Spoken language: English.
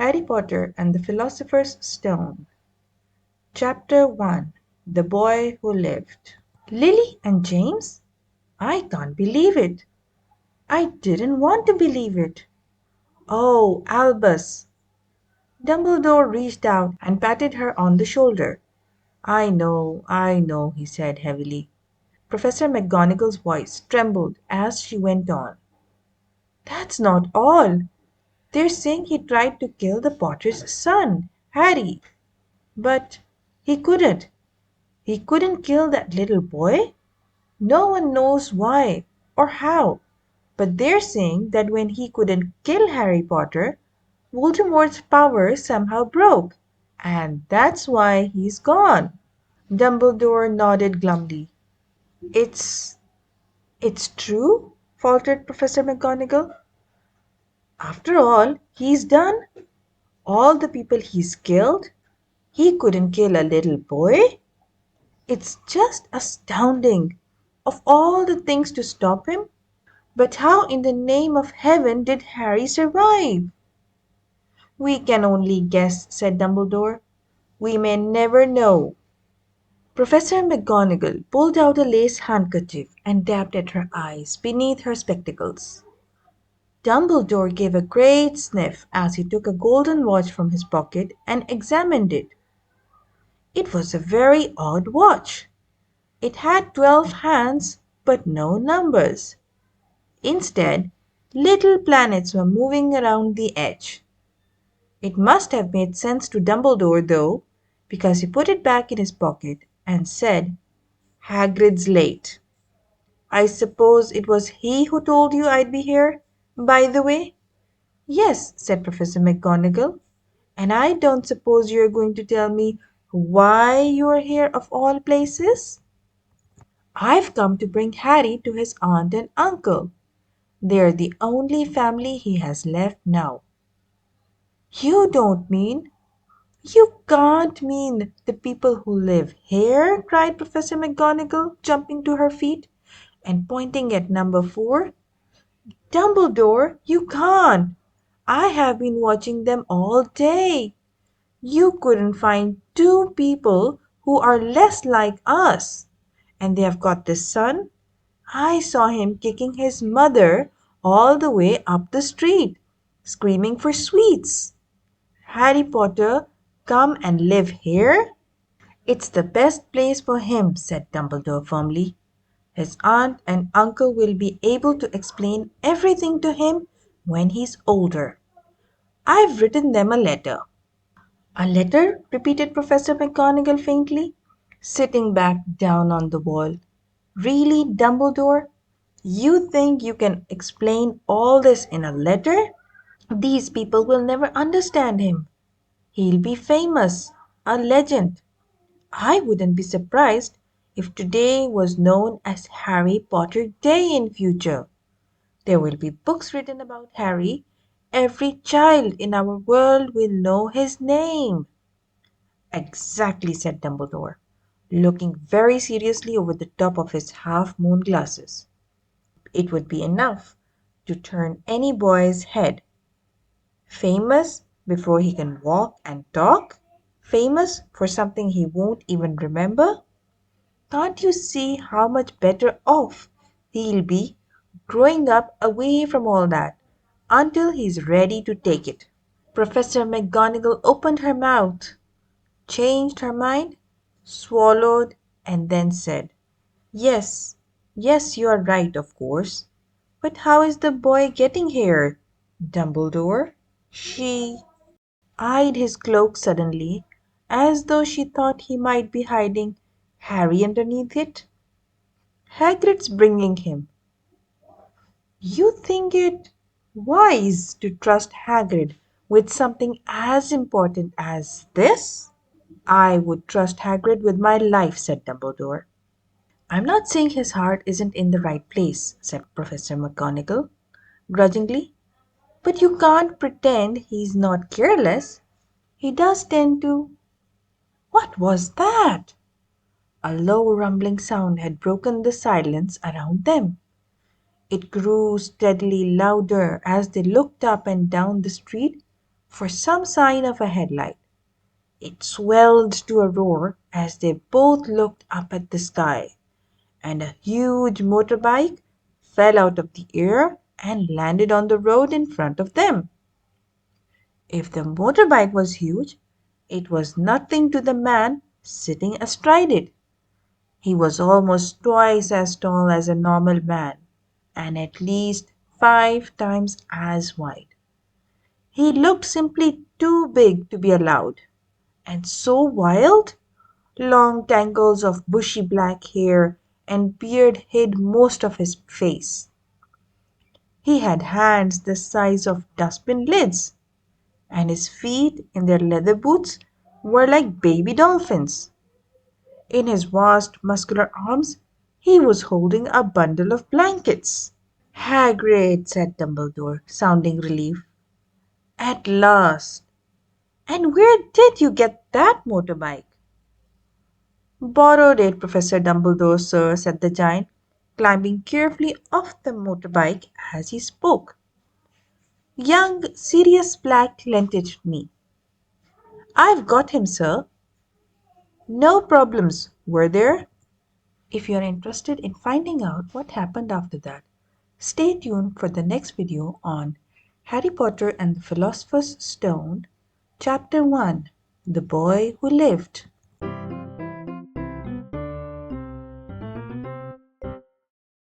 Harry Potter and the Philosopher's Stone. Chapter 1. The Boy Who Lived. Lily and James? I can't believe it. I didn't want to believe it. Oh, Albus! Dumbledore reached out and patted her on the shoulder. I know, he said heavily. Professor McGonagall's voice trembled as she went on. That's not all. They're saying he tried to kill the Potter's son, Harry. But he couldn't. He couldn't kill that little boy. No one knows why or how. But they're saying that when he couldn't kill Harry Potter, Voldemort's power somehow broke. And that's why he's gone. Dumbledore nodded glumly. It's it's true, faltered Professor McGonagall. After all he's done, all the people he's killed, he couldn't kill a little boy. It's just astounding. Of all the things to stop him, but how in the name of heaven did Harry survive? We can only guess, said Dumbledore. We may never know. Professor McGonagall pulled out a lace handkerchief and dabbed at her eyes beneath her spectacles. Dumbledore gave a great sniff as he took a golden watch from his pocket and examined it. It was a very odd watch. It had 12 hands, but no numbers. Instead, little planets were moving around the edge. It must have made sense to Dumbledore, though, because he put it back in his pocket and said, Hagrid's late. I suppose it was he who told you I'd be here, by the way? Yes, said Professor McGonagall. And I don't suppose you're going to tell me why you're here of all places? I've come to bring Harry to his aunt and uncle. They're the only family he has left now. You don't mean You can't mean the people who live here, cried Professor McGonagall, jumping to her feet and pointing at number 4. Dumbledore, you can't. I have been watching them all day. You couldn't find two people who are less like us. And they have got this son. I saw him kicking his mother all the way up the street, screaming for sweets. Harry Potter, come and live here? It's the best place for him, said Dumbledore firmly. His aunt and uncle will be able to explain everything to him when he's older. I've written them a letter. A letter? Repeated Professor McGonagall faintly, sitting back down on the wall. Really, Dumbledore? You think you can explain all this in a letter? These people will never understand him. He'll be famous, a legend. I wouldn't be surprised if today was known as Harry Potter Day in future. There will be books written about Harry. Every child in our world will know his name. Exactly, said Dumbledore, looking very seriously over the top of his half-moon glasses. It would be enough to turn any boy's head. Famous before he can walk and talk? Famous for something he won't even remember? Can't you see how much better off he'll be growing up away from all that until he's ready to take it? Professor McGonagall opened her mouth, changed her mind, swallowed, and then said, Yes, yes, you are right, of course. But how is the boy getting here, Dumbledore? She eyed his cloak suddenly, as though she thought he might be hiding Harry underneath it. Hagrid's bringing him. You think it wise to trust Hagrid with something as important as this? I would trust Hagrid with my life, said Dumbledore. I'm not saying his heart isn't in the right place, said Professor McGonagall, grudgingly. But you can't pretend he's not careless. He does tend to. What was that? A low rumbling sound had broken the silence around them. It grew steadily louder as they looked up and down the street for some sign of a headlight. It swelled to a roar as they both looked up at the sky, and a huge motorbike fell out of the air and landed on the road in front of them. If the motorbike was huge, it was nothing to the man sitting astride it. He was almost twice as tall as a normal man, and at least 5 times as wide. He looked simply too big to be allowed, and so wild. Long tangles of bushy black hair and beard hid most of his face. He had hands the size of dustbin lids, and his feet in their leather boots were like baby dolphins. In his vast muscular arms he was holding a bundle of blankets. Hagrid, said Dumbledore, sounding relief. At last! And where did you get that motorbike? Borrowed it, Professor Dumbledore, sir, said the giant, climbing carefully off the motorbike as he spoke. Young Sirius Black lent it to me. I've got him, sir. No problems, were there? If you're interested in finding out what happened after that, stay tuned for the next video on Harry Potter and the Philosopher's Stone, Chapter 1, The Boy Who Lived.